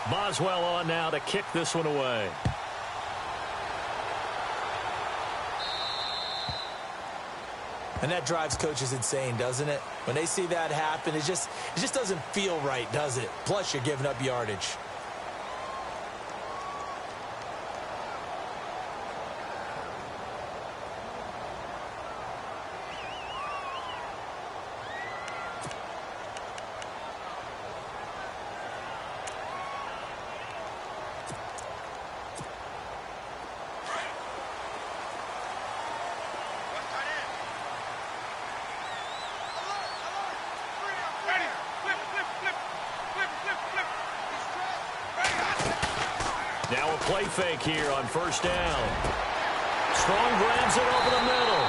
Boswell on now to kick this one away. And that drives coaches insane, doesn't it? When they see that happen, it just doesn't feel right, does it? Plus, you're giving up yardage. Now a play fake here on first down. Strong grabs it over the middle.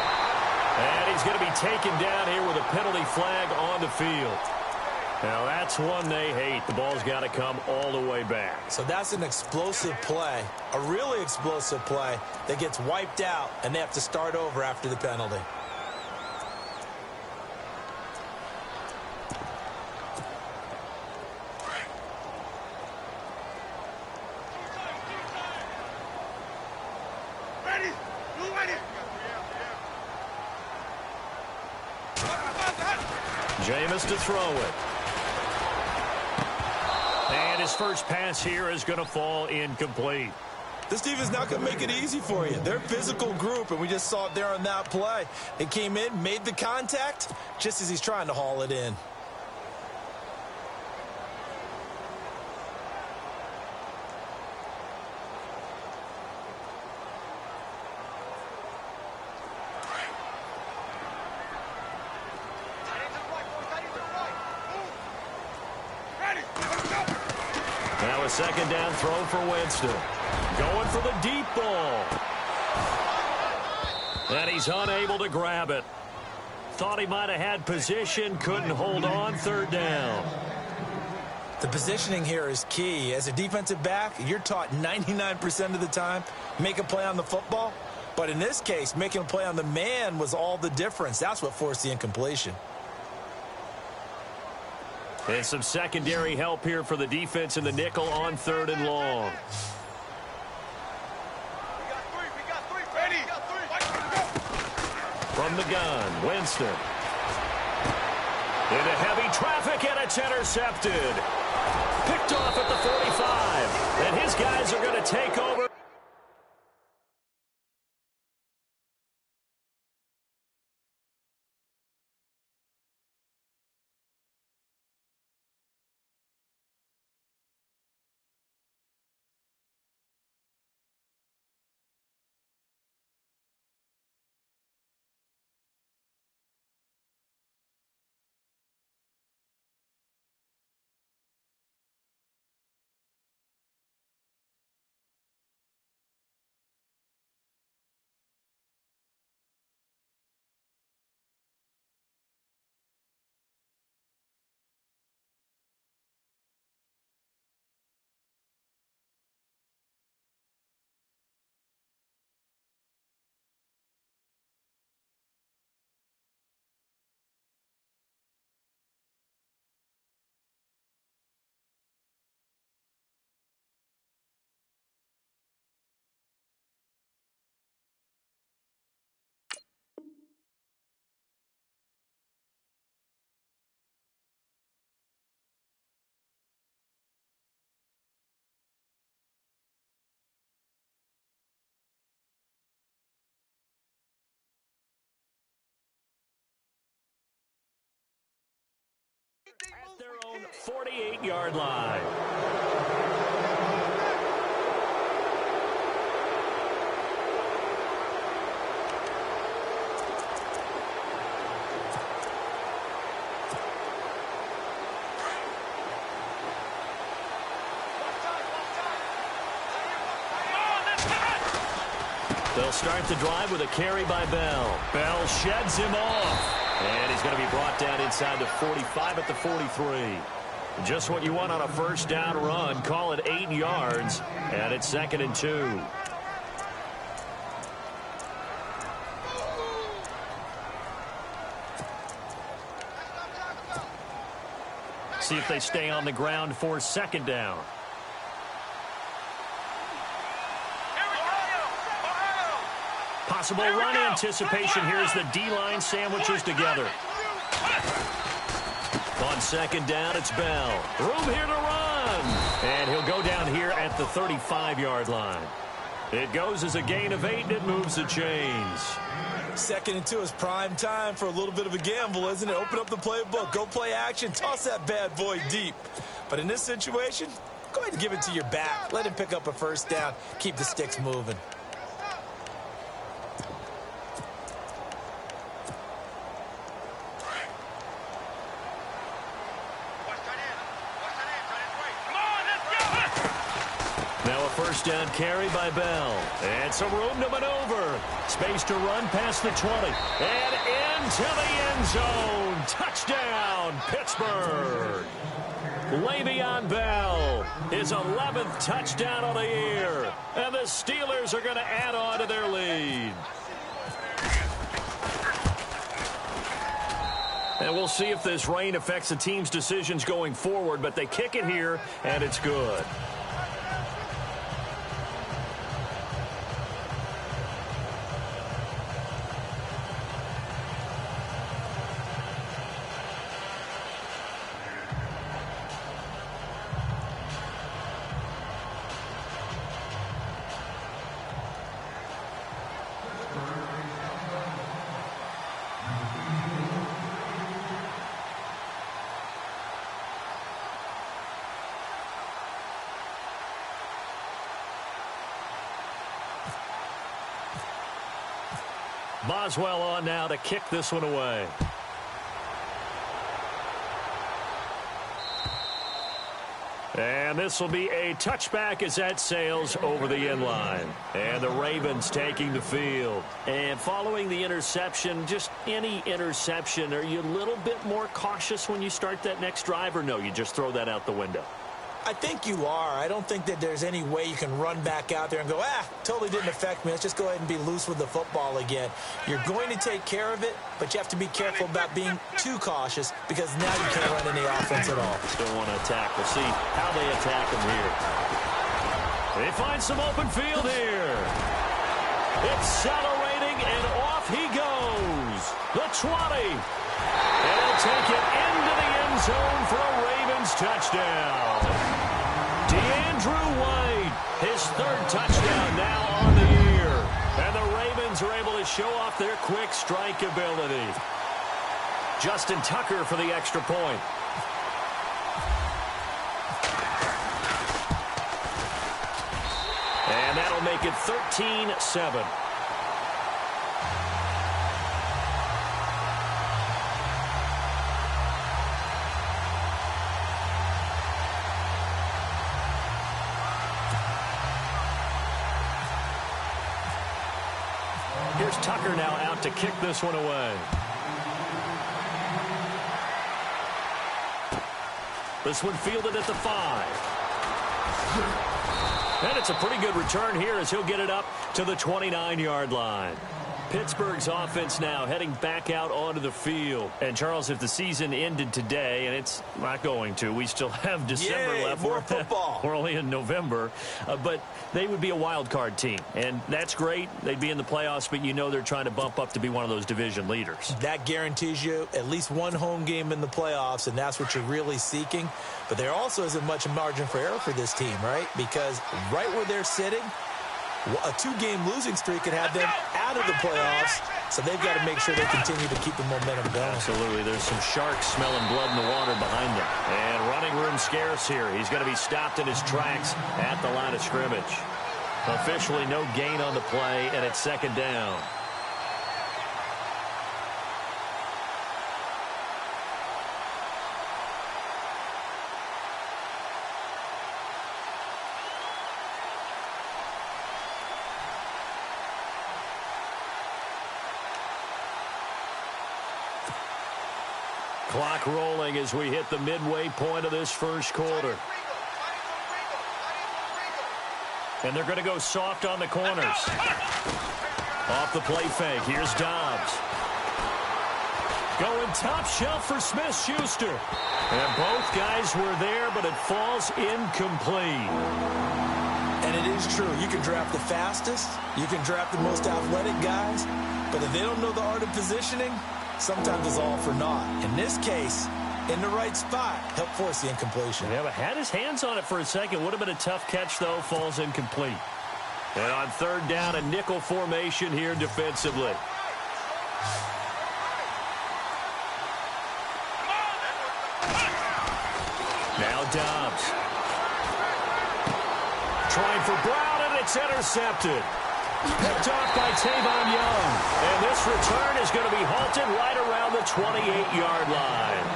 And he's going to be taken down here with a penalty flag on the field. Now that's one they hate. The ball's got to come all the way back. So that's an explosive play, a really explosive play that gets wiped out, and they have to start over after the penalty. Jameis to throw it. And his first pass here is going to fall incomplete. This defense is not going to make it easy for you. They're a physical group, and we just saw it there on that play. They came in, made the contact, just as he's trying to haul it in. Now a second down throw for Winston. Going for the deep ball. And he's unable to grab it. Thought he might have had position, couldn't hold on, third down. The positioning here is key. As a defensive back, you're taught 99% of the time, make a play on the football. But in this case, making a play on the man was all the difference. That's what forced the incompletion. And some secondary help here for the defense in the nickel on third and long. From the gun, Winston. Into heavy traffic, and it's intercepted. Picked off at the 45. And his guys are going to take over. At their own 48-yard line. They'll start the drive with a carry by Bell. Bell sheds him off. And he's going to be brought down inside the 45 at the 43. Just what you want on a first down run. Call it 8 yards. And it's 2nd and 2. See if they stay on the ground for second down. Possible run anticipation here as the D-line sandwiches together. On second down, it's Bell. Room here to run. And he'll go down here at the 35-yard line. It goes as a gain of 8, and it moves the chains. 2nd and 2 is prime time for a little bit of a gamble, isn't it? Open up the playbook, go play action, toss that bad boy deep. But in this situation, go ahead and give it to your back. Let him pick up a first down. Keep the sticks moving. Now a first down carry by Bell. And some room to maneuver. Space to run past the 20. And into the end zone. Touchdown, Pittsburgh. Le'Veon Bell, his 11th touchdown of the year. And the Steelers are going to add on to their lead. And we'll see if this rain affects the team's decisions going forward, but they kick it here, and it's good. Boswell on now to kick this one away. And this will be a touchback as that sails over the end line. And the Ravens taking the field. And following the interception, just any interception, are you a little bit more cautious when you start that next drive, or no, you just throw that out the window? I think you are. I don't think that there's any way you can run back out there and go, totally didn't affect me. Let's just go ahead and be loose with the football again. You're going to take care of it, but you have to be careful about being too cautious because now you can't run any offense at all. Still want to attack. We'll see how they attack him here. They find some open field here. Accelerating, and off he goes. The 20. And he'll take it into the end zone for a Ravens touchdown. DeAndrew White, his 3rd touchdown now on the year. And the Ravens are able to show off their quick strike ability. Justin Tucker for the extra point. And that'll make it 13-7. Here's Tucker now out to kick this one away. This one fielded at the 5. And it's a pretty good return here as he'll get it up to the 29-yard line. Pittsburgh's offense now heading back out onto the field. And, Charles, if the season ended today, and it's not going to, we still have December left. More football. We're only in November. But they would be a wild card team. And that's great. They'd be in the playoffs, but you know they're trying to bump up to be one of those division leaders. That guarantees you at least one home game in the playoffs, and that's what you're really seeking. But there also isn't much margin for error for this team, right? Because right where they're sitting, a 2-game losing streak could have them out of the playoffs, so they've got to make sure they continue to keep the momentum going. Absolutely. There's some sharks smelling blood in the water behind them. And running room scarce here. He's going to be stopped in his tracks at the line of scrimmage. Officially no gain on the play, and it's 2nd down. Clock rolling as we hit the midway point of this first quarter. And they're going to go soft on the corners. Off the play fake. Here's Dobbs. Going top shelf for Smith-Schuster. And both guys were there, but it falls incomplete. And it is true. You can draft the fastest, you can draft the most athletic guys, but if they don't know the art of positioning, sometimes it's all for naught. In this case, in the right spot, help force the incompletion. Yeah, but had his hands on it for a second. Would have been a tough catch, though. Falls incomplete. And on third down, a nickel formation here defensively. Now Dobbs. Trying for Brown, and it's intercepted. Picked off by Tavon Young. And this return is going to be halted right around the 28-yard line.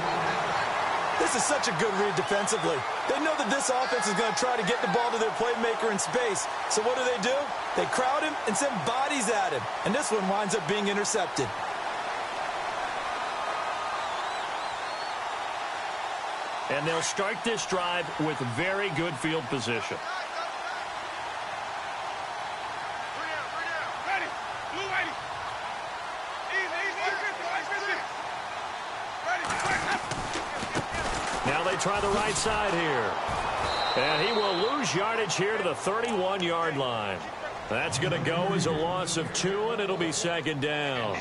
This is such a good read defensively. They know that this offense is going to try to get the ball to their playmaker in space. So what do? They crowd him and send bodies at him. And this one winds up being intercepted. And they'll start this drive with very good field position. Now they try the right side here. And he will lose yardage here to the 31-yard line. That's going to go as a loss of 2, and it'll be second down.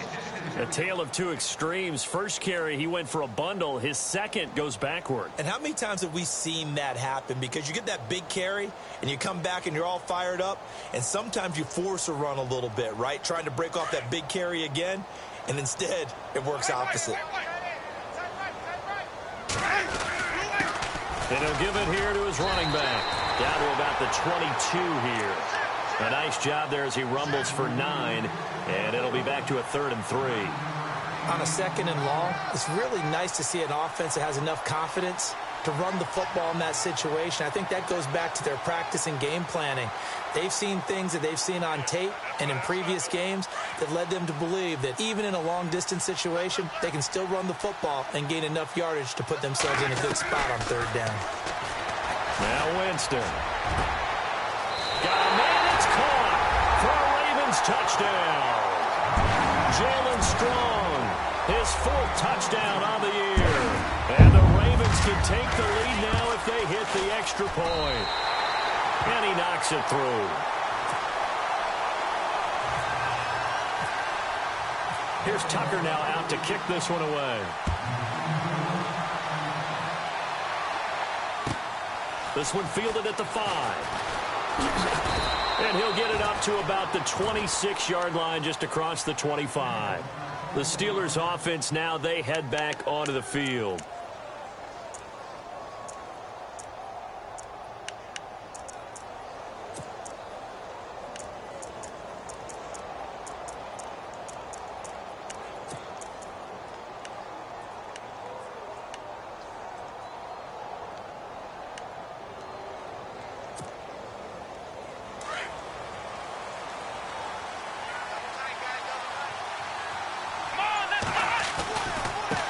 A tale of two extremes. First carry, he went for a bundle. His second goes backward. And how many times have we seen that happen? Because you get that big carry, and you come back, and you're all fired up, and sometimes you force a run a little bit, right? Trying to break off that big carry again, and instead, it works opposite. And he'll give it here to his running back. Down to about the 22 here. A nice job there as he rumbles for 9. And it'll be back to a 3rd and 3. On a 2nd and long, it's really nice to see an offense that has enough confidence to run the football in that situation. I think that goes back to their practice and game planning. They've seen things that they've seen on tape and in previous games that led them to believe that even in a long-distance situation, they can still run the football and gain enough yardage to put themselves in a good spot on 3rd down. Now Winston. Got a man, it's caught for a Ravens touchdown. Jalen Strong, his 4th touchdown on the year. And the Ravens can take the lead now if they hit the extra point. And he knocks it through. Here's Tucker now out to kick this one away. This one fielded at the 5. And he'll get it up to about the 26-yard line just across the 25. The Steelers offense now, they head back onto the field.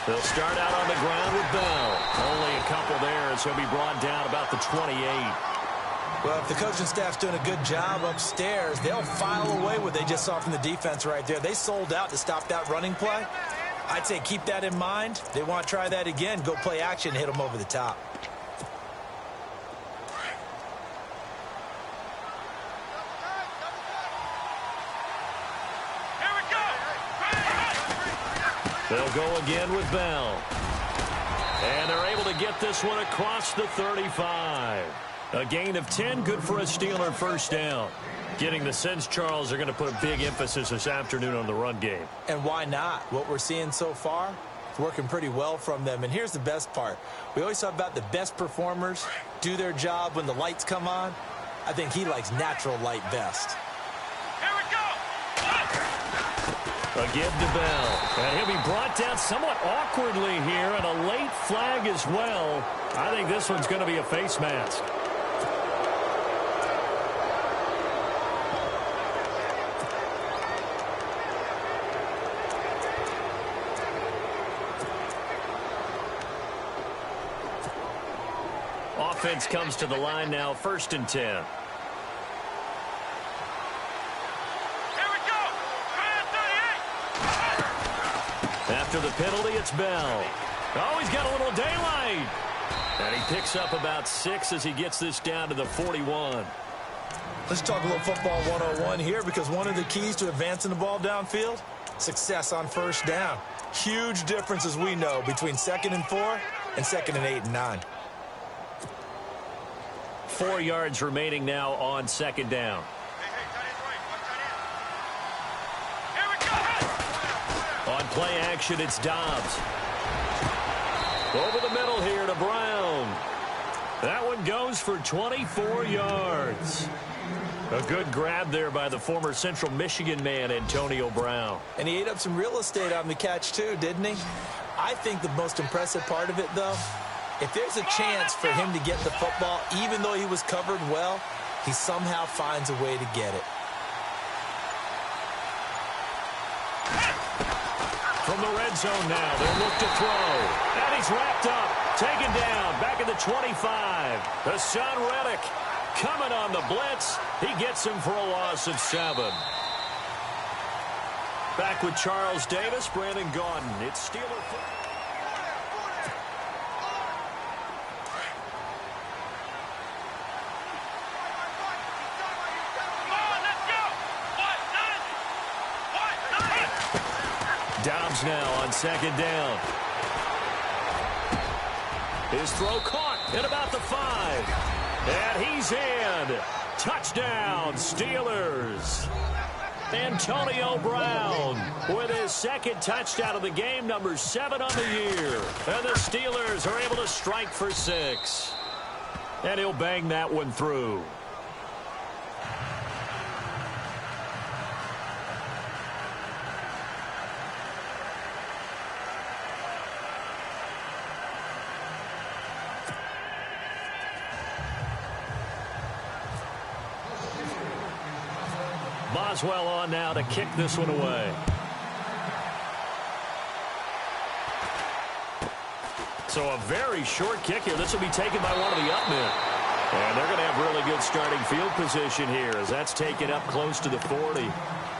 They'll start out on the ground with Bell. Only a couple there as he'll be brought down about the 28. Well, if the coaching staff's doing a good job upstairs, they'll file away what they just saw from the defense right there. They sold out to stop that running play. I'd say keep that in mind. They want to try that again. Go play action, hit them over the top. They'll go again with Bell. And they're able to get this one across the 35. A gain of 10, good for a Steeler first down. Getting the sense, Charles, are going to put a big emphasis this afternoon on the run game. And why not? What we're seeing so far, it's working pretty well from them. And here's the best part. We always talk about the best performers do their job when the lights come on. I think he likes natural light best. Again to Bell. And he'll be brought down somewhat awkwardly here, and a late flag as well. I think this one's going to be a face mask. Offense comes to the line now, 1st and 10. After the penalty, it's Bell. Oh, he's got a little daylight. And he picks up about 6 as he gets this down to the 41. Let's talk a little football 101 here, because one of the keys to advancing the ball downfield, success on first down. Huge difference, as we know, between 2nd and 4 and 2nd and 8 and 9. 4 yards remaining now on 2nd down. On play action, it's Dobbs. Over the middle here to Brown. That one goes for 24 yards. A good grab there by the former Central Michigan man, Antonio Brown. And he ate up some real estate on the catch, too, didn't he? I think the most impressive part of it, though, if there's a chance for him to get the football, even though he was covered well, he somehow finds a way to get it. From the red zone now, they'll look to throw. And he's wrapped up, taken down, back at the 25. Hassan Reddick coming on the blitz. He gets him for a loss of 7. Back with Charles Davis, Brandon Gaudin. It's Steeler football. Dobbs now on 2nd down. His throw caught at about the 5. And he's in. Touchdown, Steelers. Antonio Brown with his 2nd touchdown of the game, number 7 on the year. And the Steelers are able to strike for 6. And he'll bang that one through. Boswell on now to kick this one away. So a very short kick here. This will be taken by one of the up men. And they're going to have really good starting field position here, as that's taken up close to the 40.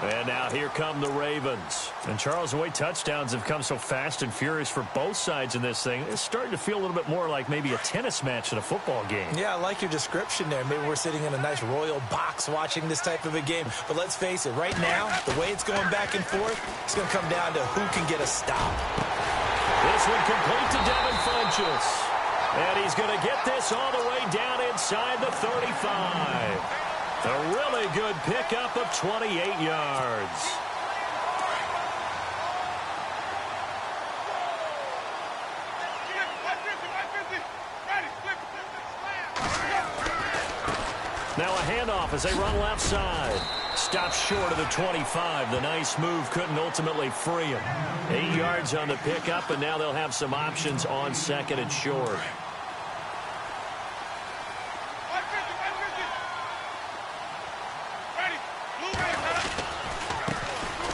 And now here come the Ravens. And Charles, the way touchdowns have come so fast and furious for both sides in this thing, it's starting to feel a little bit more like maybe a tennis match in a football game. Yeah, I like your description there. Maybe we're sitting in a nice royal box watching this type of a game. But let's face it, right now, the way it's going back and forth, it's going to come down to who can get a stop. This one complete to Devin Funchess. And he's going to get this all the way down inside the 35. A really good pickup of 28 yards. Now a handoff as they run left side. Stops short of the 25. The nice move couldn't ultimately free him. 8 yards on the pickup, and now they'll have some options on 2nd and short.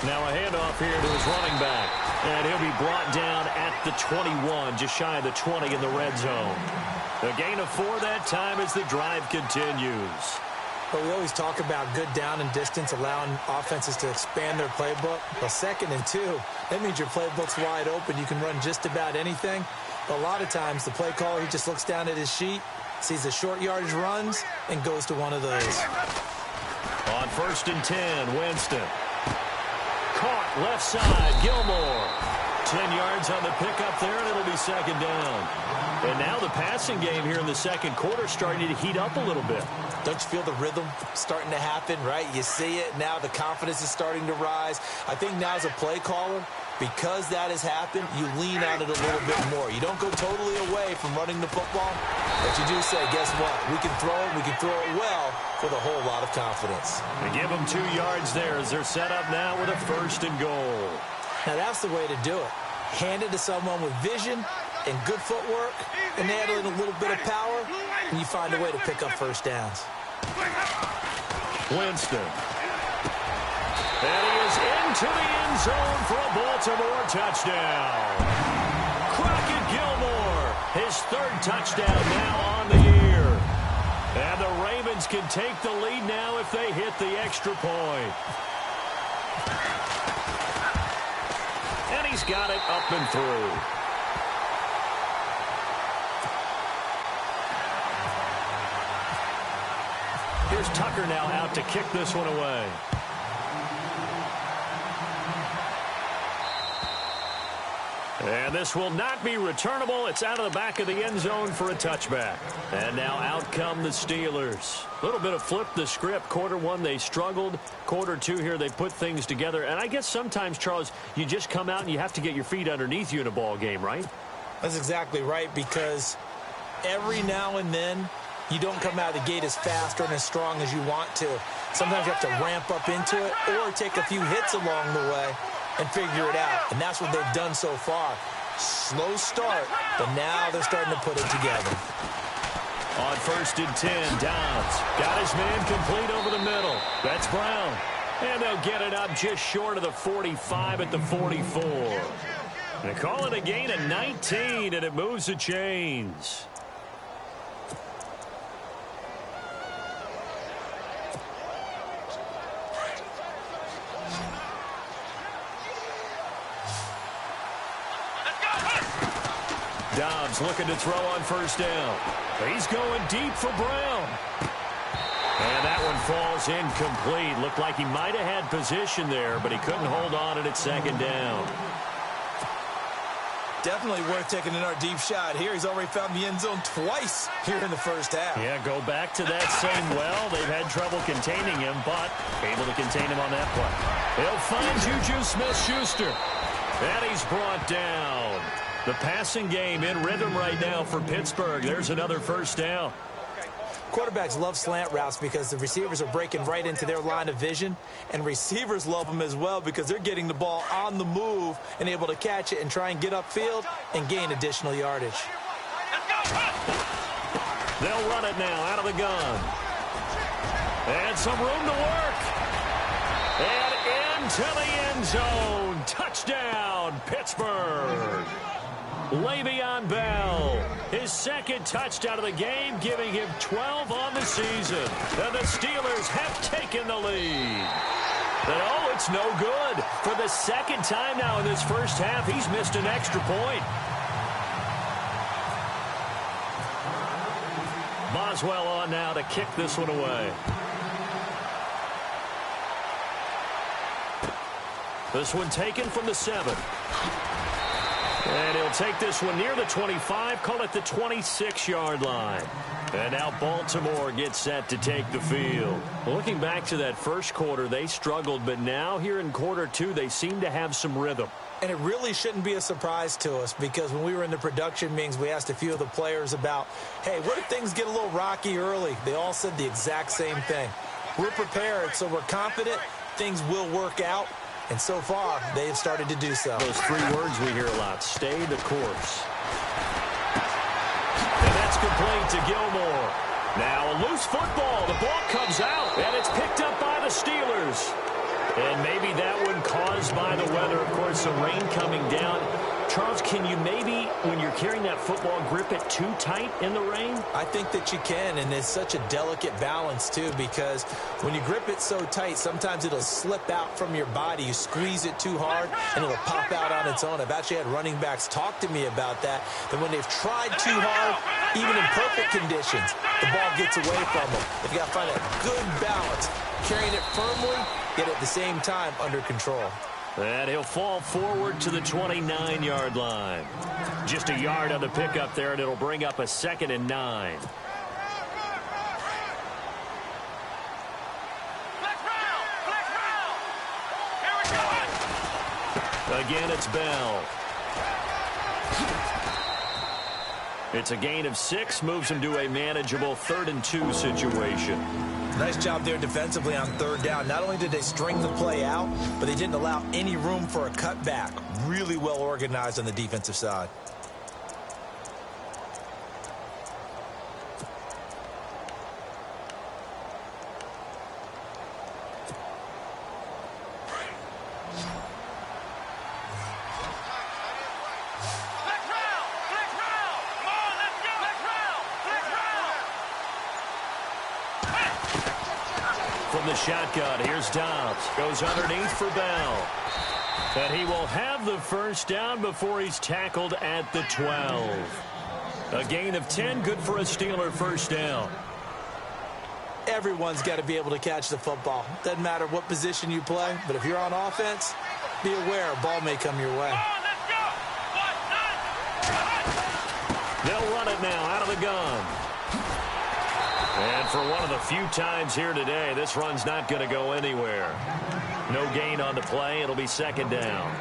Now a handoff here to his running back. And he'll be brought down at the 21, just shy of the 20 in the red zone. A gain of 4 that time as the drive continues. But we always talk about good down and distance, allowing offenses to expand their playbook. Well, 2nd and 2, that means your playbook's wide open. You can run just about anything. But a lot of times, the play caller, he just looks down at his sheet, sees the short yardage runs, and goes to one of those. On 1st and 10, Winston. Caught left side, Gilmore. 10 yards on the pickup there, and it'll be 2nd down. And now the passing game here in the 2nd quarter starting to heat up a little bit. Don't you feel the rhythm starting to happen, right? You see it now. The confidence is starting to rise. I think now as a play caller, because that has happened, you lean on it a little bit more. You don't go totally away from running the football, but you do say, guess what? We can throw it. We can throw it well with a whole lot of confidence. They give them 2 yards there as they're set up now with a 1st and goal. Now, that's the way to do it. Hand it to someone with vision and good footwork, and add in a little bit of power, and you find a way to pick up 1st downs. Winston. And he is into the end zone for a Baltimore touchdown. Crockett Gilmore, his 3rd touchdown now on the year. And the Ravens can take the lead now if they hit the extra point. And he's got it up and through. Here's Tucker now out to kick this one away. And this will not be returnable. It's out of the back of the end zone for a touchback. And now out come the Steelers. A little bit of flip the script. Quarter one, they struggled. Quarter two here, they put things together. And I guess sometimes, Charles, you just come out and you have to get your feet underneath you in a ball game, right? That's exactly right, because every now and then you don't come out of the gate as fast or as strong as you want to. Sometimes you have to ramp up into it or take a few hits along the way and figure it out. And that's what they've done so far. Slow start, but now they're starting to put it together. On 1st and 10, Downs got his man complete over the middle. That's Brown. And they'll get it up just short of the 45 at the 44. They call it a gain of 19, and it moves the chains. Dobbs looking to throw on 1st down. He's going deep for Brown. And that one falls incomplete. Looked like he might have had position there, but he couldn't hold on at 2nd down. Definitely worth taking in our deep shot here. He's already found the end zone twice here in the first half. Yeah, go back to that same well. They've had trouble containing him, but able to contain him on that play. They'll find Juju Smith-Schuster. And he's brought down. The passing game in rhythm right now for Pittsburgh. There's another 1st down. Quarterbacks love slant routes because the receivers are breaking right into their line of vision, and receivers love them as well because they're getting the ball on the move and able to catch it and try and get upfield and gain additional yardage. They'll run it now out of the gun. And some room to work. And into the end zone. Touchdown, Pittsburgh. Le'Veon Bell, his 2nd touchdown of the game, giving him 12 on the season. And the Steelers have taken the lead. But, oh, it's no good. For the 2nd time now in this first half, he's missed an extra point. Boswell on now to kick this one away. This one taken from the 7. And he'll take this one near the 25, call it the 26-yard line. And now Baltimore gets set to take the field. Looking back to that first quarter, they struggled, but now here in quarter two, they seem to have some rhythm. And it really shouldn't be a surprise to us because when we were in the production meetings, we asked a few of the players about, hey, what if things get a little rocky early? They all said the exact same thing. We're prepared, so we're confident things will work out. And so far, they have started to do so. Those 3 words we hear a lot, stay the course. And that's complete to Gilmore. Now a loose football. The ball comes out, and it's picked up by the Steelers. And maybe that one caused by the weather. Of course, the rain coming down. Charles, can you maybe, when you're carrying that football, grip it too tight in the rain? I think that you can, and it's such a delicate balance, too, because when you grip it so tight, sometimes it'll slip out from your body. You squeeze it too hard, and it'll pop out on its own. I've actually had running backs talk to me about that when they've tried too hard, even in perfect conditions, the ball gets away from them. You've got to find a good balance, carrying it firmly, yet at the same time under control. And he'll fall forward to the 29-yard line. Just a yard on the pickup there, and it'll bring up a 2nd and 9. Again, it's Bell. It's a gain of 6, moves him to a manageable 3rd and 2 situation. Nice job there defensively on 3rd down. Not only did they string the play out, but they didn't allow any room for a cutback. Really well organized on the defensive side. From the shotgun, here's Dobbs. Goes underneath for Bell. And he will have the 1st down before he's tackled at the 12. A gain of 10, good for a Steeler 1st down. Everyone's got to be able to catch the football. Doesn't matter what position you play, but if you're on offense, be aware a ball may come your way. They'll run it now out of the gun. And for one of the few times here today, this run's not going to go anywhere. No gain on the play. It'll be second down.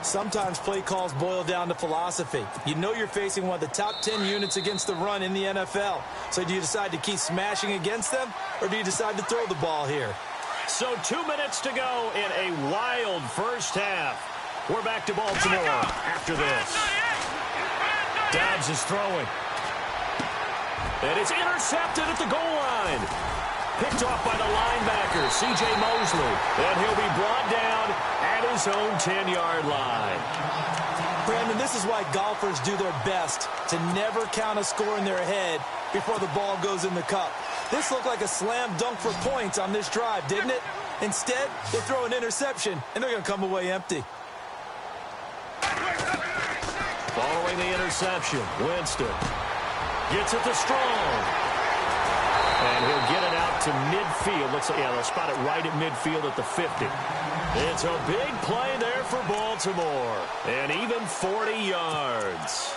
Sometimes play calls boil down to philosophy. You know you're facing one of the top 10 units against the run in the NFL. So do you decide to keep smashing against them, or do you decide to throw the ball here? So 2 minutes to go in a wild first half. We're back to Baltimore after this. Dobbs is throwing. And it's intercepted at the goal line. Picked off by the linebacker, C.J. Mosley. And he'll be brought down at his own 10-yard line. Brandon, this is why golfers do their best to never count a score in their head before the ball goes in the cup. This looked like a slam dunk for points on this drive, didn't it? Instead, they throw an interception, and they're going to come away empty. Following the interception, Winston gets it to Strong. And he'll get it out to midfield. Looks like, yeah, they'll spot it right at midfield at the 50. It's a big play there for Baltimore. And even 40 yards.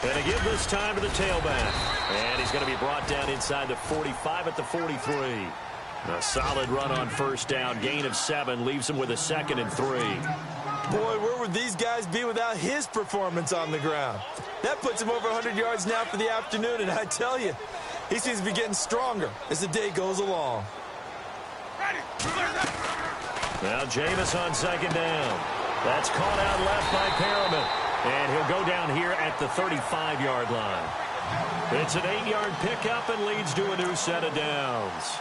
And to give this time to the tailback. And he's going to be brought down inside the 45 at the 43. A solid run on first down. Gain of 7 leaves him with a 2nd and 3. Boy, where would these guys be without his performance on the ground? That puts him over 100 yards now for the afternoon, and I tell you, he seems to be getting stronger as the day goes along. Now Jameis on second down. That's caught out left by Perriman. And he'll go down here at the 35-yard line. It's an 8-yard pickup and leads to a new set of downs.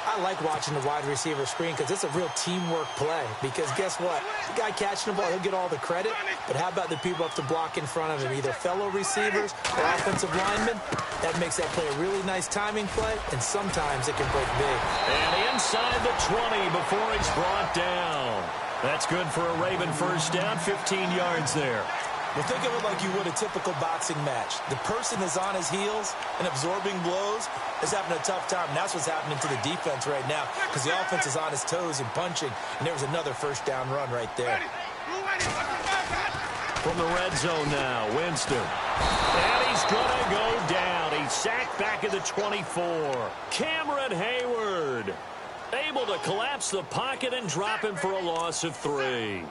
I like watching the wide receiver screen because it's a real teamwork play. Because guess what? The guy catching the ball, he'll get all the credit. But how about the people up to block in front of him, either fellow receivers or offensive linemen? That makes that play a really nice timing play, and sometimes it can break big. And inside the 20 before he's brought down. That's good for a Raven first down, 15 yards there. Well, think of it like you would a typical boxing match. The person is on his heels and absorbing blows is having a tough time. And that's what's happening to the defense right now because the offense is on his toes and punching. And there was another first down run right there. From the red zone now, Winston. And he's going to go down. He's sacked back at the 24. Cameron Hayward able to collapse the pocket and drop him for a loss of 3.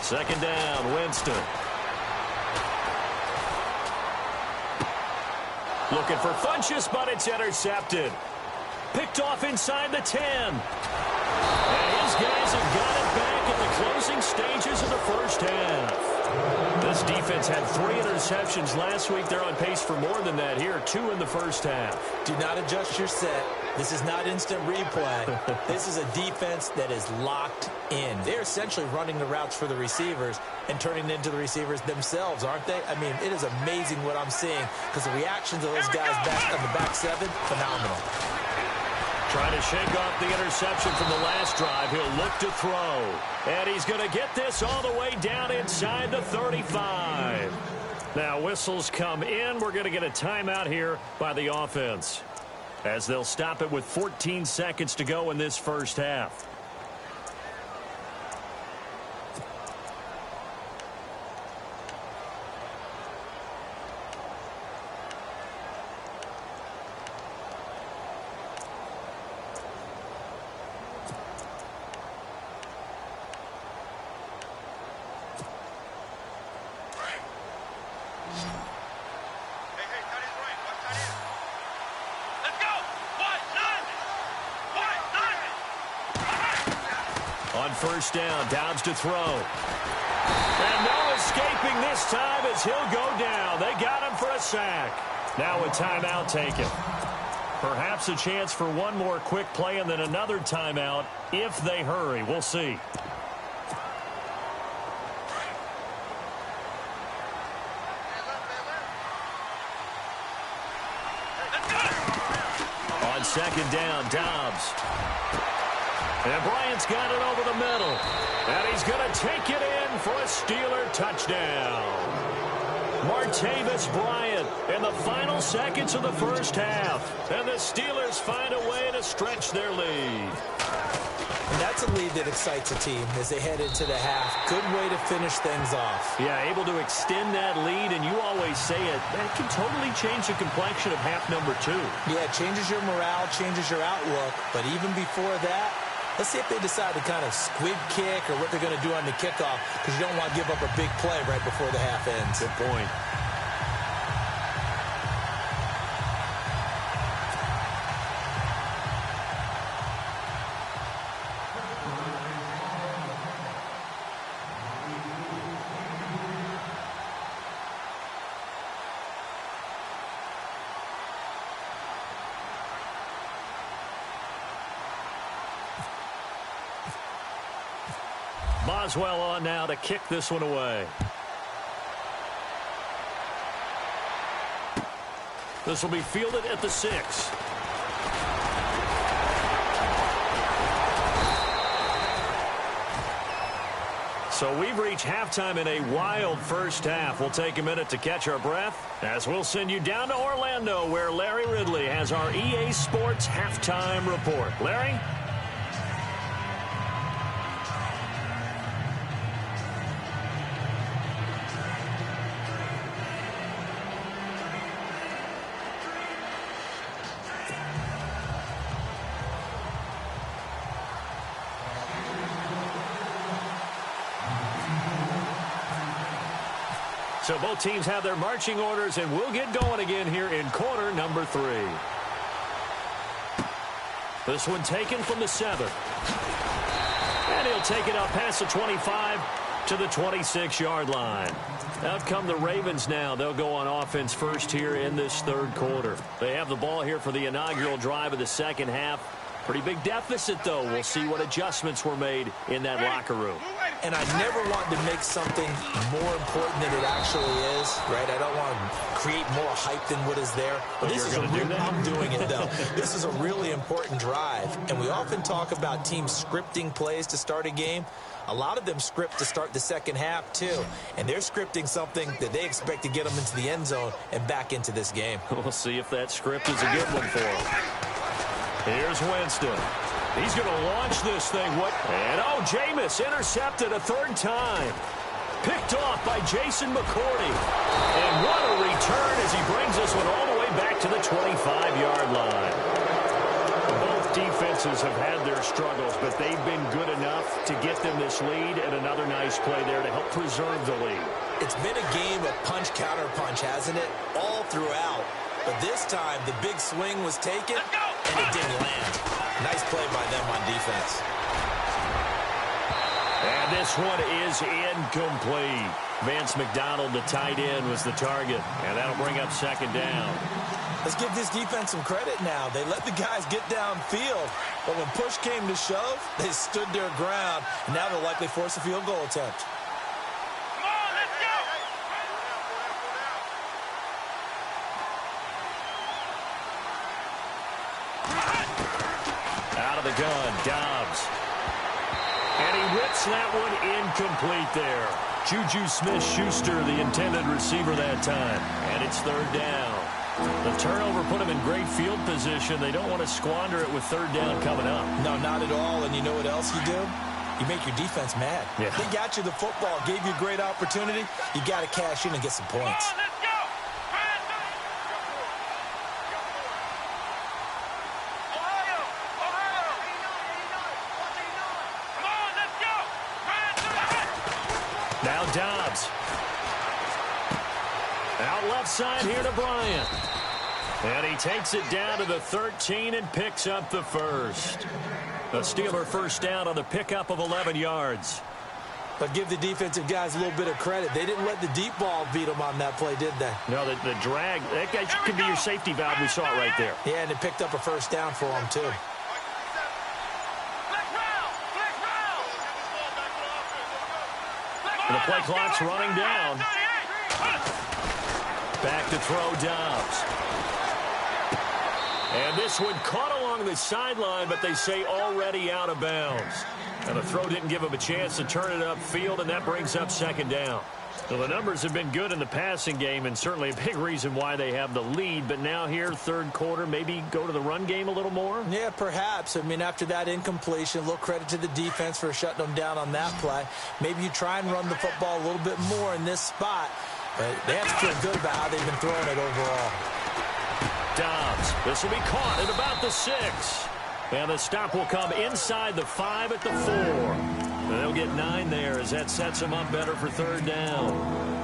Second down, Winston. Looking for Funchess, but it's intercepted. Picked off inside the 10. And his guys have got it back at the closing stages of the first half. This defense had 3 interceptions last week. They're on pace for more than that here. 2 in the first half. Do not adjust your set. This is not instant replay. This is a defense that is locked in. They're essentially running the routes for the receivers and turning it into the receivers themselves, aren't they? I mean, it is amazing what I'm seeing because the reactions of those guys back on the back 7, phenomenal. Trying to shake off the interception from the last drive. He'll look to throw. And he's going to get this all the way down inside the 35. Now whistles come in. We're going to get a timeout here by the offense, as they'll stop it with 14 seconds to go in this first half. On first down, Dobbs to throw. And no escaping this time as he'll go down. They got him for a sack. Now a timeout taken. Perhaps a chance for one more quick play and then another timeout if they hurry. We'll see. On second down, Dobbs. And Bryant's got it over the middle. And he's going to take it in for a Steeler touchdown. Martavis Bryant in the final seconds of the first half. And the Steelers find a way to stretch their lead. And that's a lead that excites a team as they head into the half. Good way to finish things off. Yeah, able to extend that lead, and you always say it, that can totally change the complexion of half number 2. Yeah, it changes your morale, changes your outlook. But even before that, let's see if they decide to kind of squib kick or what they're going to do on the kickoff, because you don't want to give up a big play right before the half ends. Good point. Boswell on now to kick this one away. This will be fielded at the 6. So we've reached halftime in a wild first half. We'll take a minute to catch our breath as we'll send you down to Orlando, where Larry Ridley has our EA Sports halftime report. Larry? So both teams have their marching orders, and we'll get going again here in quarter number 3. This one taken from the 7. And he'll take it up past the 25 to the 26-yard line. Out come the Ravens now. They'll go on offense first here in this third quarter. They have the ball here for the inaugural drive of the second half. Pretty big deficit, though. We'll see what adjustments were made in that locker room. And I never want to make something more important than it actually is, right? I don't want to create more hype than what is there. But this is I'm doing it, though. This is a really important drive. And we often talk about teams scripting plays to start a game. A lot of them script to start the second half, too. And they're scripting something that they expect to get them into the end zone and back into this game. We'll see if that script is a good one for them. Here's Winston. He's going to launch this thing. And, oh, Jameis intercepted a third time. Picked off by Jason McCourty. And what a return as he brings this one all the way back to the 25-yard line. Both defenses have had their struggles, but they've been good enough to get them this lead, and another nice play there to help preserve the lead. It's been a game of punch-counter-punch, hasn't it? All throughout. But this time, the big swing was taken, and it didn't land. Nice play by them on defense. And this one is incomplete. Vance McDonald, the tight end, was the target, and that'll bring up second down. Let's give this defense some credit now. They let the guys get downfield, but when push came to shove, they stood their ground, and now they'll likely force a field goal attempt. Out of the gun, Dobbs. And he rips that one incomplete there. Juju Smith-Schuster, the intended receiver that time. And it's third down. The turnover put them in great field position. They don't want to squander it with third down coming up. No, not at all. And you know what else you do? You make your defense mad. Yeah. They got you the football, gave you a great opportunity. You got to cash in and get some points. Now Dobbs. Out left side here to Bryant. And he takes it down to the 13 and picks up the first. A Steeler first down on the pickup of 11 yards. But give the defensive guys a little bit of credit. They didn't let the deep ball beat them on that play, did they? No, the drag, that guy could be your safety valve. We saw it right there. Yeah, and it picked up a first down for them, too. And the play clock's running down. Back to throw Dobbs. And this one caught along the sideline, but they say already out of bounds. And the throw didn't give him a chance to turn it upfield, and that brings up second down. Well, the numbers have been good in the passing game, and certainly a big reason why they have the lead. But now here, third quarter, maybe go to the run game a little more? Yeah, perhaps. I mean, after that incompletion, a little credit to the defense for shutting them down on that play. Maybe you try and run the football a little bit more in this spot. But they have to feel good about how they've been throwing it overall. Dobbs, this will be caught at about the 6. And the stop will come inside the 5 at the 4. And they'll get 9 there as that sets them up better for third down.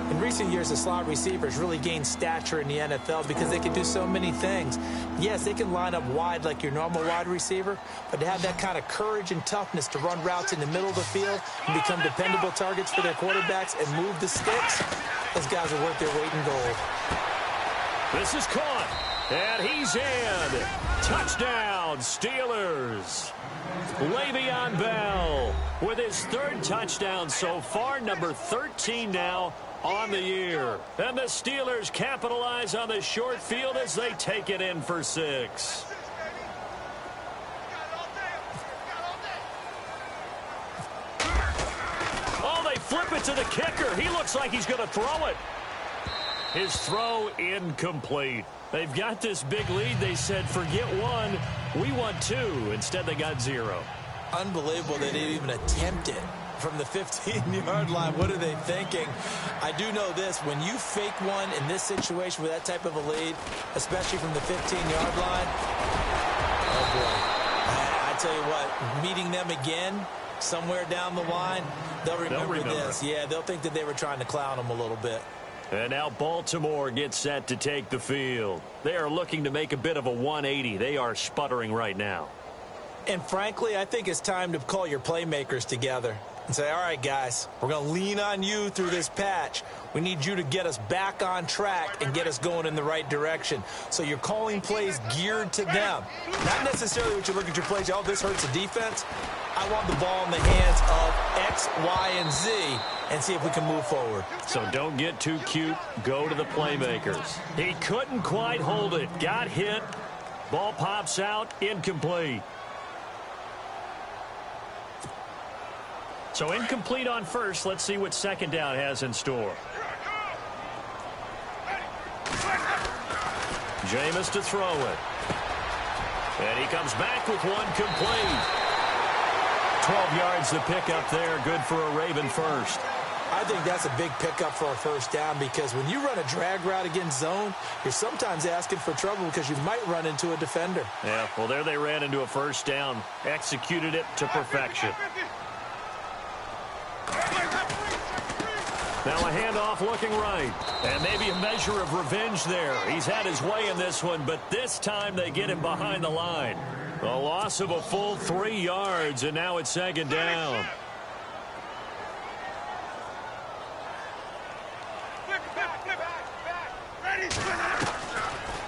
In recent years, the slot receivers really gained stature in the NFL because they can do so many things. Yes, they can line up wide like your normal wide receiver, but to have that kind of courage and toughness to run routes in the middle of the field and become dependable targets for their quarterbacks and move the sticks, those guys are worth their weight in gold. This is caught, and he's in. Touchdown, Steelers. Le'Veon Bell with his third touchdown so far, number 13 now on the year. And the Steelers capitalize on the short field as they take it in for 6. Oh, they flip it to the kicker. He looks like he's going to throw it. His throw incomplete. They've got this big lead. They said, forget 1, we want 2. Instead, they got 0. Unbelievable they didn't even attempt it from the 15-yard line. What are they thinking? I do know this. When you fake one in this situation with that type of a lead, especially from the 15-yard line, oh, boy. I tell you what, meeting them again somewhere down the line, they'll remember this. Yeah, they'll think that they were trying to clown them a little bit. And now Baltimore gets set to take the field. They are looking to make a bit of a 180. They are sputtering right now. And frankly, I think it's time to call your playmakers together and say, all right, guys, we're going to lean on you through this patch. We need you to get us back on track and get us going in the right direction. So you're calling plays geared to them. Not necessarily what you look at your plays, oh, this hurts the defense. I want the ball in the hands of X, Y, and Z and see if we can move forward. So don't get too cute. Go to the playmakers. He couldn't quite hold it. Got hit. Ball pops out. Incomplete. So incomplete on first. Let's see what second down has in store. Jameis to throw it. And he comes back with one complete. 12 yards to pick up there. Good for a Raven first. I think that's a big pickup for a first down because when you run a drag route against zone, you're sometimes asking for trouble because you might run into a defender. Yeah, well, there they ran into a first down. Executed it to perfection. Now a handoff looking right. And maybe a measure of revenge there. He's had his way in this one, but this time they get him behind the line. A loss of a full 3 yards, and now it's second down.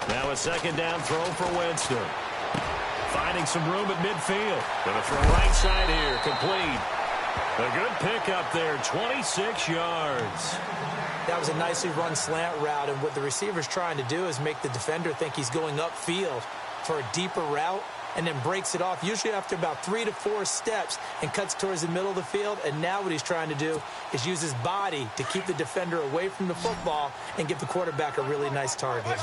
Now a second down throw for Winston. Finding some room at midfield. Going to throw right side here, complete. A good pickup there, 26 yards. That was a nicely run slant route, and what the receiver's trying to do is make the defender think he's going upfield for a deeper route and then breaks it off, usually after about 3 to 4 steps, and cuts towards the middle of the field. And now what he's trying to do is use his body to keep the defender away from the football and give the quarterback a really nice target.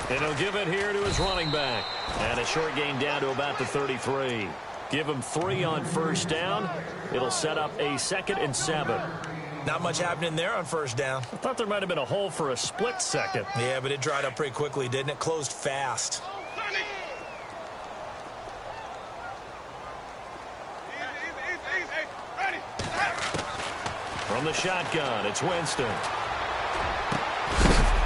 And he'll give it here to his running back. And a short gain down to about the 33. Give him 3 on first down. It'll set up a 2nd and 7. Not much happening there on first down. I thought there might have been a hole for a split second. Yeah, but it dried up pretty quickly, didn't it? Closed fast. From the shotgun, it's Winston.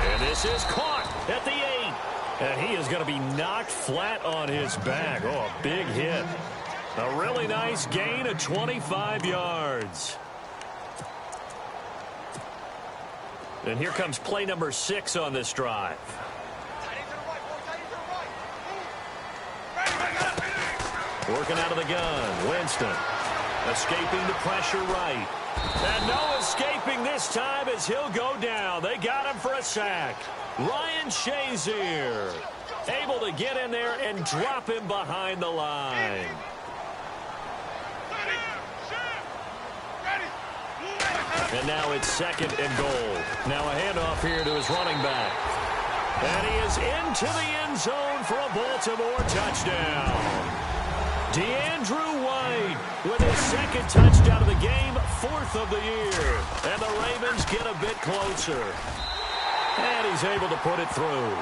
And this is caught at the 8. And he is going to be knocked flat on his back. Oh, a big hit. A really nice gain of 25 yards. And here comes play number 6 on this drive. Working out of the gun, Winston. Escaping the pressure right. And no escaping this time as he'll go down. They got him for a sack. Ryan Shazier able to get in there and drop him behind the line. And now it's 2nd and goal. Now a handoff here to his running back. And he is into the end zone for a Baltimore touchdown. DeAndrew White with his 2nd touchdown of the game, 4th of the year. And the Ravens get a bit closer. And he's able to put it through.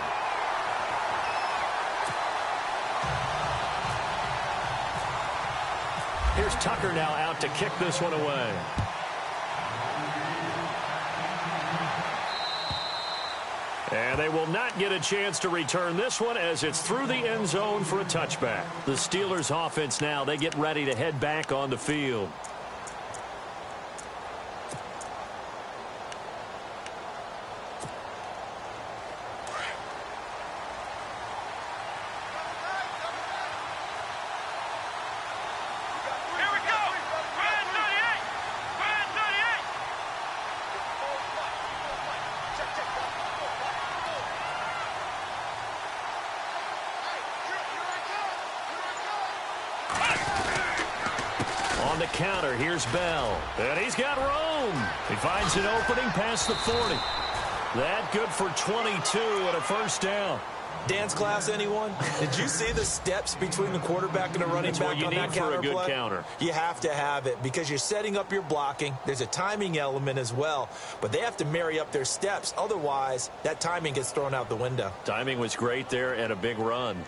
Here's Tucker now out to kick this one away. And they will not get a chance to return this one as it's through the end zone for a touchback. The Steelers offense now, they get ready to head back on the field. On the counter, here's Bell. And he's got room. He finds an opening past the 40. That good for 22 and a first down. Dance class, anyone? Did you see the steps between the quarterback and the running back on that counter play? That's what you need for a good counter. You have to have it because you're setting up your blocking. There's a timing element as well, but they have to marry up their steps. Otherwise, that timing gets thrown out the window. Timing was great there and a big run.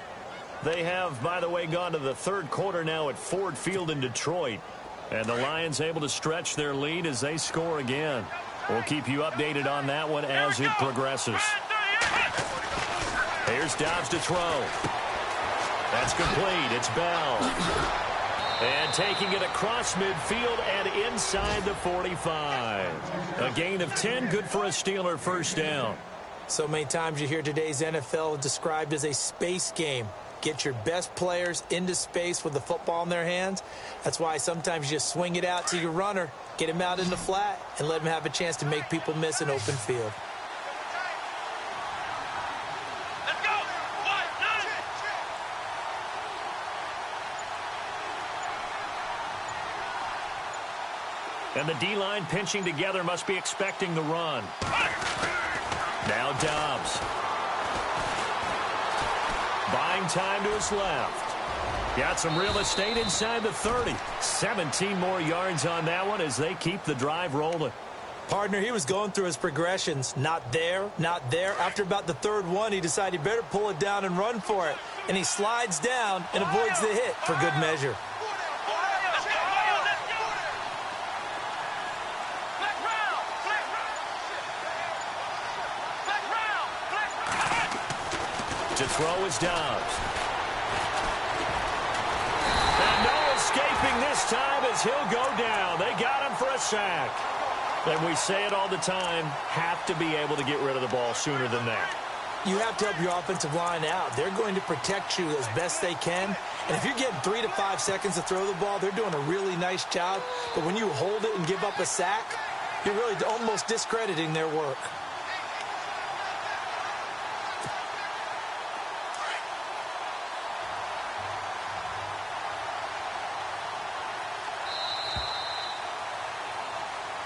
They have, by the way, gone to the 3rd quarter now at Ford Field in Detroit. And the Lions able to stretch their lead as they score again. We'll keep you updated on that one as it progresses. Here's Dobbs to throw. That's complete. It's Bell. And taking it across midfield and inside the 45. A gain of 10, good for a Steeler first down. So many times you hear today's NFL described as a space game. Get your best players into space with the football in their hands. That's why sometimes you just swing it out to your runner, get him out in the flat, and let him have a chance to make people miss an open field. Let's go! And the D-line pinching together must be expecting the run. Now Dobbs. Buying time to his left. Got some real estate inside the 30. 17 more yards on that one as they keep the drive rolling. Partner, he was going through his progressions. Not there, not there. After about the 3rd one, he decided he better pull it down and run for it. And he slides down and avoids the hit for good measure. To throw is Dobbs. And no escaping this time as he'll go down. They got him for a sack. And we say it all the time, have to be able to get rid of the ball sooner than that. You have to help your offensive line out. They're going to protect you as best they can. And if you're getting 3 to 5 seconds to throw the ball, they're doing a really nice job. But when you hold it and give up a sack, you're really almost discrediting their work.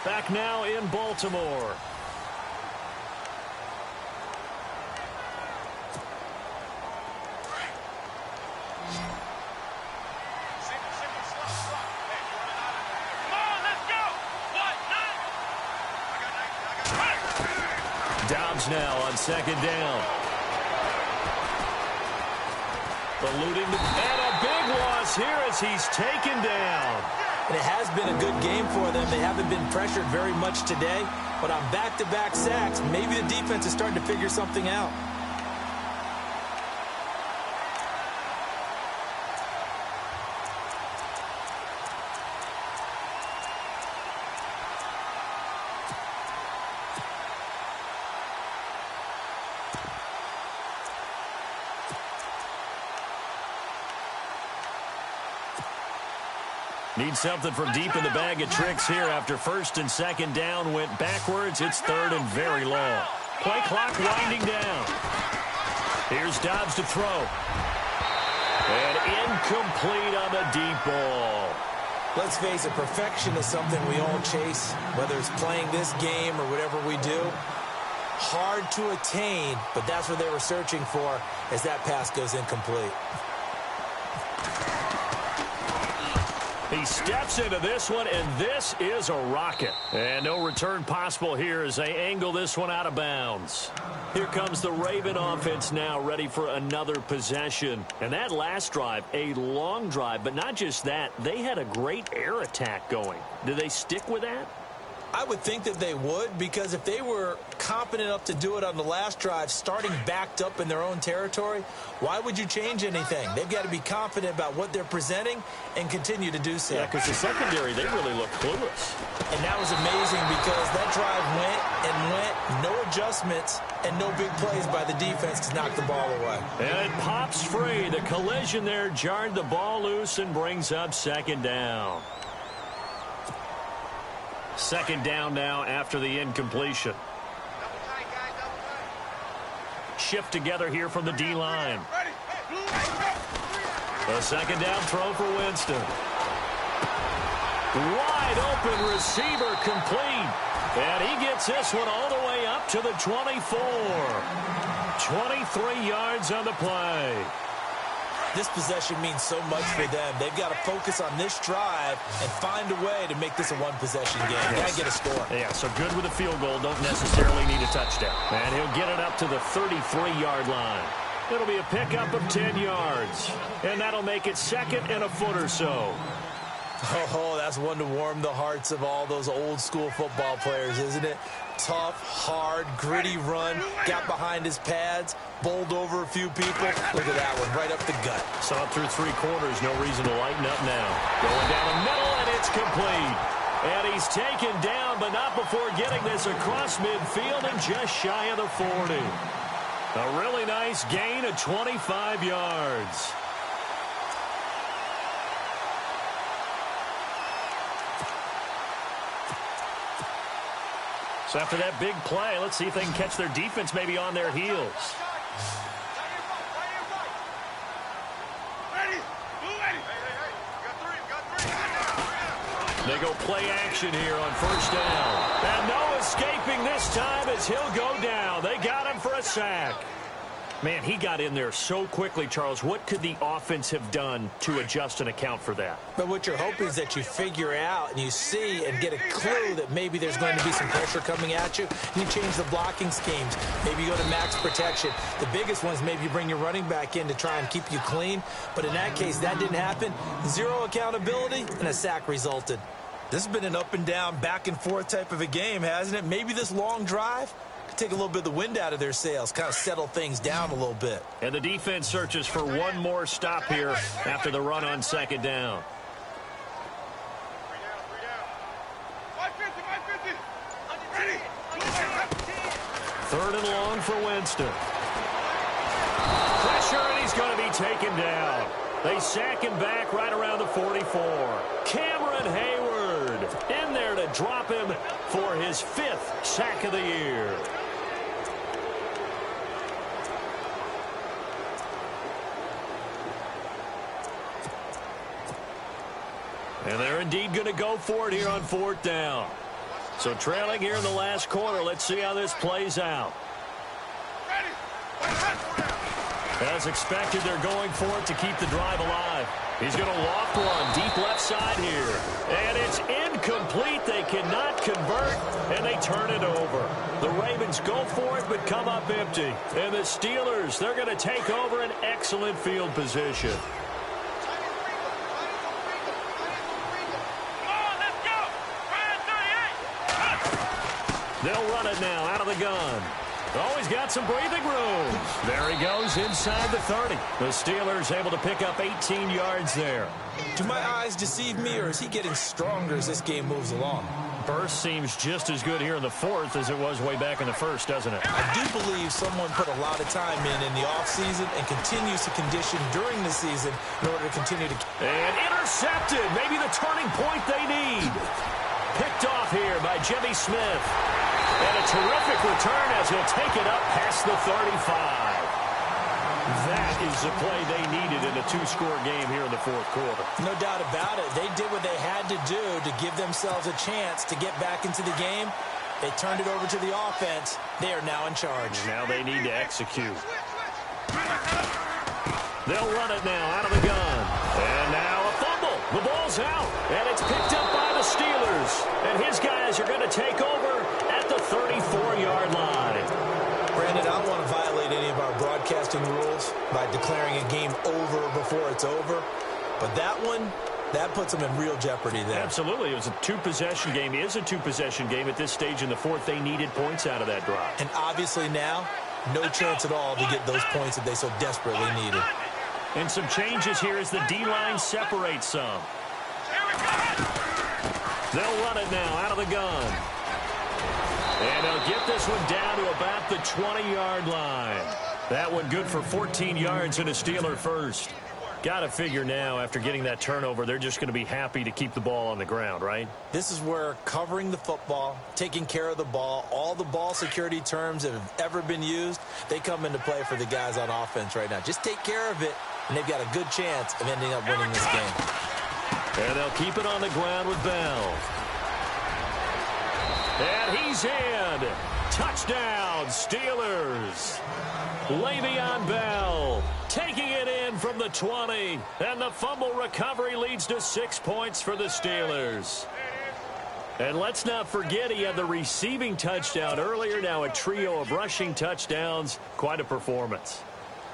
Back now in Baltimore. Dobbs now on 2nd down. Eluding the, and a big loss here as he's taken down. And it has been a good game for them. They haven't been pressured very much today, but on back-to-back sacks, maybe the defense is starting to figure something out. Need something from deep in the bag of tricks here after first and second down went backwards. It's third and very long. Play clock winding down. Here's Dobbs to throw. And incomplete on the deep ball. Let's face it, perfection is something we all chase, whether it's playing this game or whatever we do. Hard to attain, but that's what they were searching for as that pass goes incomplete. He steps into this one, and this is a rocket. And no return possible here as they angle this one out of bounds. Here comes the Raven offense now, ready for another possession. And that last drive, a long drive, but not just that. They had a great air attack going. Do they stick with that? I would think that they would, because if they were confident enough to do it on the last drive, starting backed up in their own territory, why would you change anything? They've got to be confident about what they're presenting and continue to do so. Yeah, because the secondary, they really look clueless. And that was amazing because that drive went, no adjustments, and no big plays by the defense to knock the ball away. And it pops free. The collision there jarred the ball loose and brings up second down. Second down now after the incompletion. Shift together here from the D-line. A second down throw for Winston. Wide open receiver complete. And he gets this one all the way up to the 24. 23 yards on the play. This possession means so much for them. They've got to focus on this drive and find a way to make this a one-possession game. Yes. Got to get a score. Yeah, so good with a field goal. Don't necessarily need a touchdown. And he'll get it up to the 33-yard line. It'll be a pickup of 10 yards. And that'll make it second and a foot or so. Oh, that's one to warm the hearts of all those old-school football players, isn't it? Tough, hard, gritty run, got behind his pads, bowled over a few people. Look at that one, right up the gut. Saw it through three quarters, no reason to lighten up now. Going down the middle, and it's complete. And he's taken down, but not before getting this across midfield and just shy of the 40. A really nice gain of 25 yards. So after that big play, let's see if they can catch their defense maybe on their heels. They go play action here on first down. And no escaping this time as he'll go down. They got him for a sack. Man, he got in there so quickly, Charles. What could the offense have done to adjust and account for that? But what you're hoping is that you figure out and you see and get a clue that maybe there's going to be some pressure coming at you. You change the blocking schemes. Maybe you go to max protection. The biggest one is maybe you bring your running back in to try and keep you clean. But in that case, that didn't happen. Zero accountability, and a sack resulted. This has been an up and down, back and forth type of a game, hasn't it? Maybe this long drive take a little bit of the wind out of their sails, kind of settle things down a little bit. And the defense searches for one more stop here after the run on second down. Third and long for Winston. Pressure, and he's going to be taken down. They sack him back right around the 44. Cameron Hayward in there to drop him for his 5th sack of the year. And they're indeed going to go for it here on 4th down. So trailing here in the last quarter. Let's see how this plays out. As expected, they're going for it to keep the drive alive. He's going to loft one deep left side here. And it's incomplete. They cannot convert, and they turn it over. The Ravens go for it, but come up empty. And the Steelers, they're going to take over an excellent field position. They'll run it now out of the gun. Oh, he's got some breathing room. There he goes inside the 30. The Steelers able to pick up 18 yards there. Do my eyes deceive me, or is he getting stronger as this game moves along? burst seems just as good here in the fourth as it was way back in the first, doesn't it? I do believe someone put a lot of time in the offseason and continues to condition during the season in order to continue to... And intercepted. Maybe the turning point they need. Picked off here by Jimmy Smith. And a terrific return as he'll take it up past the 35. That is the play they needed in a two-score game here in the fourth quarter. No doubt about it. They did what they had to do to give themselves a chance to get back into the game. They turned it over to the offense. They are now in charge. Now they need to execute. They'll run it now out of the gun. And now a fumble. The ball's out. And it's picked up by the Steelers. And his guys are going to take over at the 34-yard line. Brandon, I don't want to violate any of our broadcasting rules by declaring a game over before it's over. But that one, that puts them in real jeopardy there. Absolutely. It was a two-possession game. It is a two-possession game at this stage in the fourth. They needed points out of that drive. And obviously now, no chance at all to get those points that they so desperately needed. And some changes here as the D-line separates some. They'll run it now out of the gun. And they'll get this one down to about the 20-yard line. That one good for 14 yards and a Steeler first. Got to figure now, after getting that turnover, they're just going to be happy to keep the ball on the ground, right? This is where covering the football, taking care of the ball, all the ball security terms that have ever been used, they come into play for the guys on offense right now. Just take care of it, and they've got a good chance of ending up winning this game. And they'll keep it on the ground with Bell. And he's in. Touchdown, Steelers. Le'Veon Bell taking it in from the 20. And the fumble recovery leads to 6 points for the Steelers. And let's not forget he had the receiving touchdown earlier. Now a trio of rushing touchdowns. Quite a performance.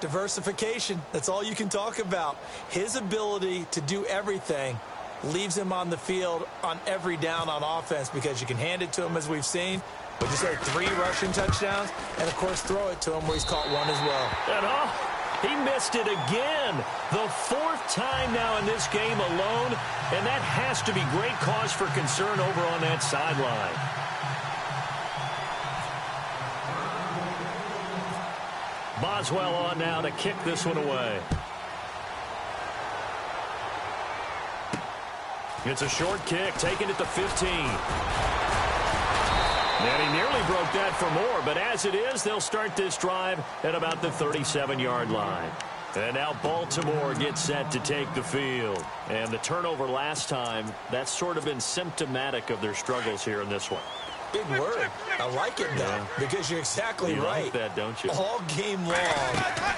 Diversification. That's all you can talk about. His ability to do everything leaves him on the field on every down on offense because you can hand it to him as we've seen. But just had 3 rushing touchdowns and, of course, throw it to him where he's caught one as well. And he missed it again. The 4th time now in this game alone. And that has to be great cause for concern over on that sideline. Boswell on now to kick this one away. It's a short kick, taken at the 15. And he nearly broke that for more, but as it is, they'll start this drive at about the 37-yard line. And now Baltimore gets set to take the field. And the turnover last time, that's sort of been symptomatic of their struggles here in this one. Big word. I like it, though, because you're exactly right. You like that, don't you? All game long,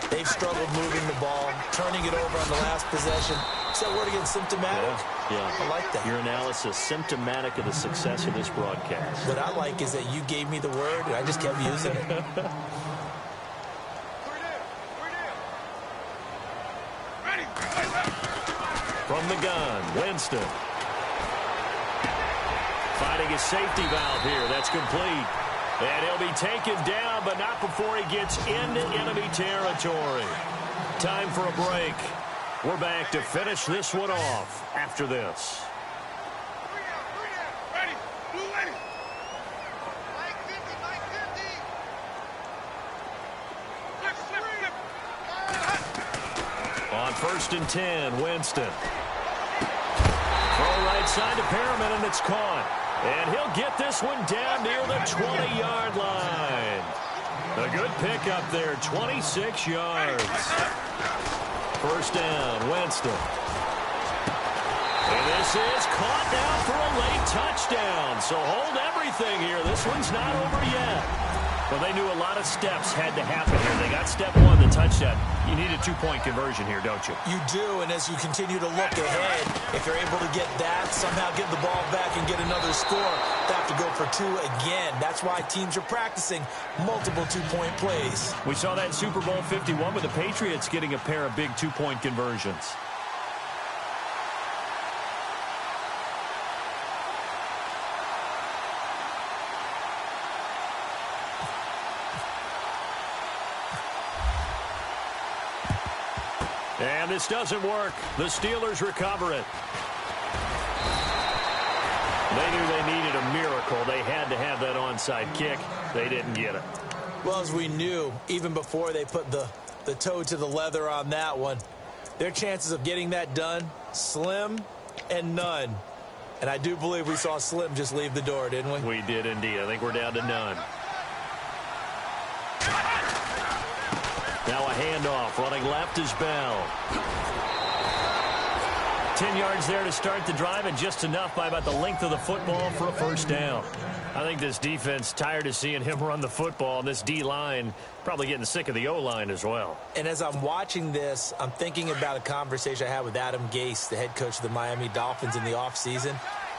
they've struggled moving the ball, turning it over on the last possession. Is that word again, symptomatic? Yeah. I like that. Your analysis, symptomatic of the success of this broadcast. What I like is that you gave me the word, and I just kept using it. From the gun, Winston. Finding a safety valve here. That's complete. And he'll be taken down, but not before he gets into enemy territory. Time for a break. We're back to finish this one off after this. On 1st and 10, Winston. Throw right side to Perriman, and it's caught. And he'll get this one down near the 20-yard line. A good pickup there, 26 yards. 1st down, Winston. And this is caught down for a late touchdown. So hold everything here. This one's not over yet. Well, they knew a lot of steps had to happen here. They got step 1, the touchdown. You need a 2-point conversion here, don't you? You do, and as you continue to look ahead, if you're able to get that, somehow get the ball back and get another score, they have to go for 2 again. That's why teams are practicing multiple 2-point plays. We saw that in Super Bowl 51 with the Patriots getting a pair of big 2-point conversions. And this doesn't work. The Steelers recover it. They knew they needed a miracle. They had to have that onside kick. They didn't get it. Well, as we knew, even before they put the toe to the leather on that one, their chances of getting that done, slim and none. And I do believe we saw Slim just leave the door, didn't we? We did indeed. I think we're down to none. Now a handoff. Running left is Bell. 10 yards there to start the drive, and just enough by about the length of the football for a first down. I think this defense tired of seeing him run the football, and this D-line probably getting sick of the O-line as well. And as I'm watching this, I'm thinking about a conversation I had with Adam Gase, the head coach of the Miami Dolphins, in the offseason.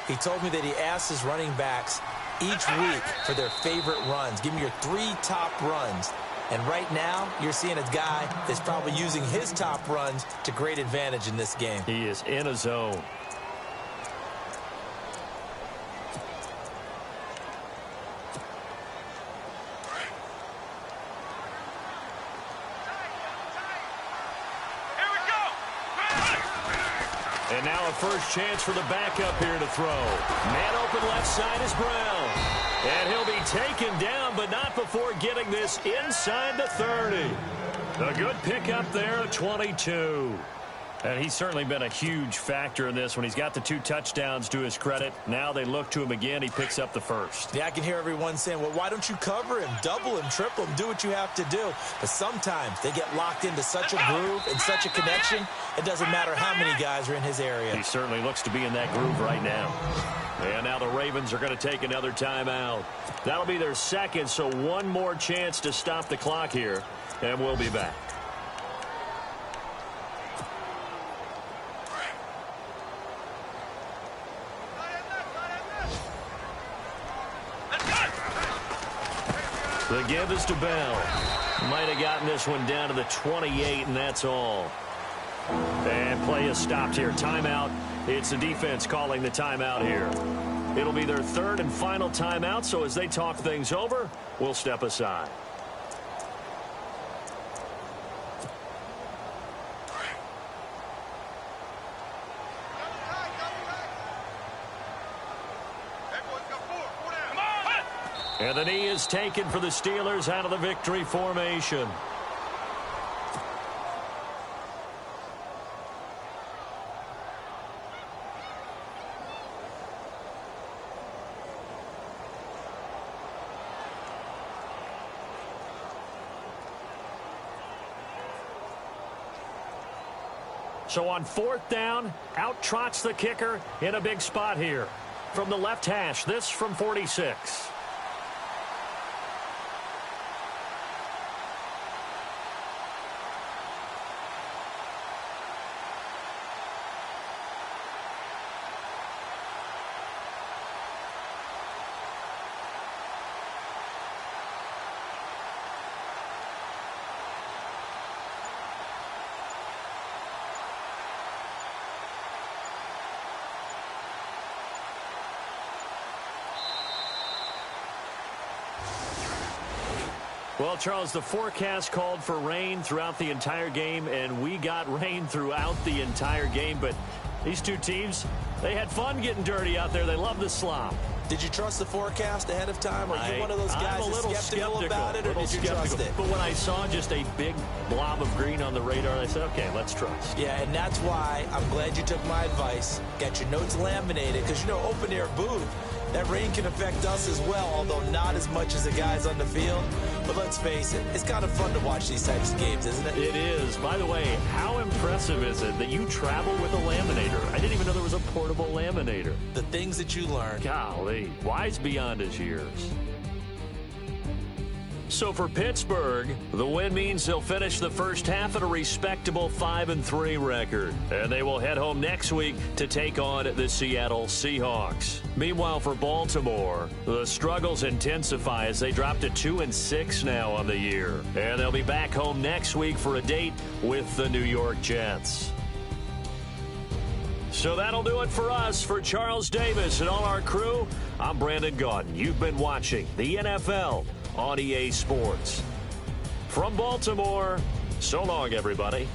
He told me that he asked his running backs each week for their favorite runs. Give me your 3 top runs. And right now, you're seeing a guy that's probably using his top runs to great advantage in this game. He is in a zone. And now a first chance for the backup here to throw. Man open left side is Brown. And he'll be taken down, but not before getting this inside the 30. A good pickup there at 22. And he's certainly been a huge factor in this when he's got the 2 touchdowns to his credit. Now they look to him again. He picks up the first. Yeah, I can hear everyone saying, well, why don't you cover him, double him, triple him, do what you have to do. But sometimes they get locked into such a groove and such a connection, it doesn't matter how many guys are in his area. He certainly looks to be in that groove right now. And now the Ravens are going to take another timeout. That'll be their second, so one more chance to stop the clock here, and we'll be back. The give is to Bell. Might have gotten this one down to the 28, and that's all. And play is stopped here. Timeout. It's the defense calling the timeout here. It'll be their 3rd and final timeout, so as they talk things over, we'll step aside. And the knee is taken for the Steelers out of the victory formation. So on 4th down, out trots the kicker in a big spot here. From the left hash, this from 46. Well, Charles, the forecast called for rain throughout the entire game, and we got rain throughout the entire game. But these two teams, they had fun getting dirty out there. They love the slop. Did you trust the forecast ahead of time? Are you one of those guys that's skeptical about it, or did you trust it? But when I saw just a big blob of green on the radar, I said, okay, let's trust. Yeah, and that's why I'm glad you took my advice. Got your notes laminated, because, you know, open-air booth, that rain can affect us as well, although not as much as the guys on the field. But let's face it, it's kind of fun to watch these types of games, isn't it? It is. By the way, how impressive is it that you travel with a laminator? I didn't even know there was a portable laminator. The things that you learn. Golly, wise beyond his years. So for Pittsburgh, the win means they'll finish the first half at a respectable 5-3 record. And they will head home next week to take on the Seattle Seahawks. Meanwhile, for Baltimore, the struggles intensify as they drop to 2-6 now on the year. And they'll be back home next week for a date with the New York Jets. So that'll do it for us. For Charles Davis and all our crew, I'm Brandon Gaudin. You've been watching the NFL on EA Sports. From Baltimore, so long, everybody.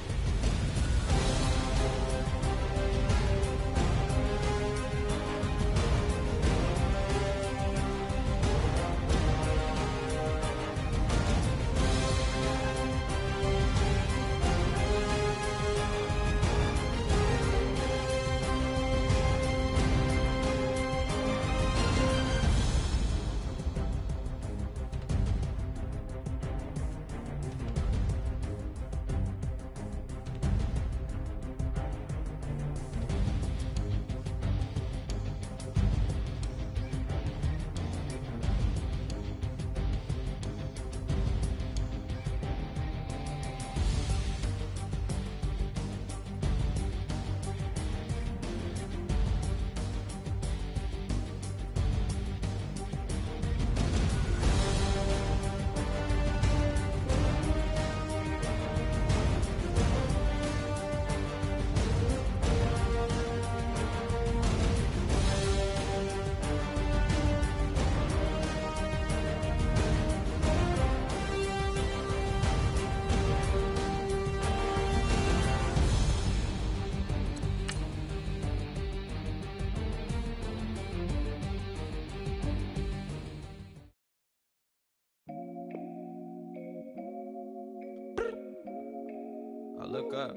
look up.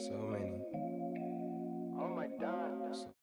So many. Oh my God.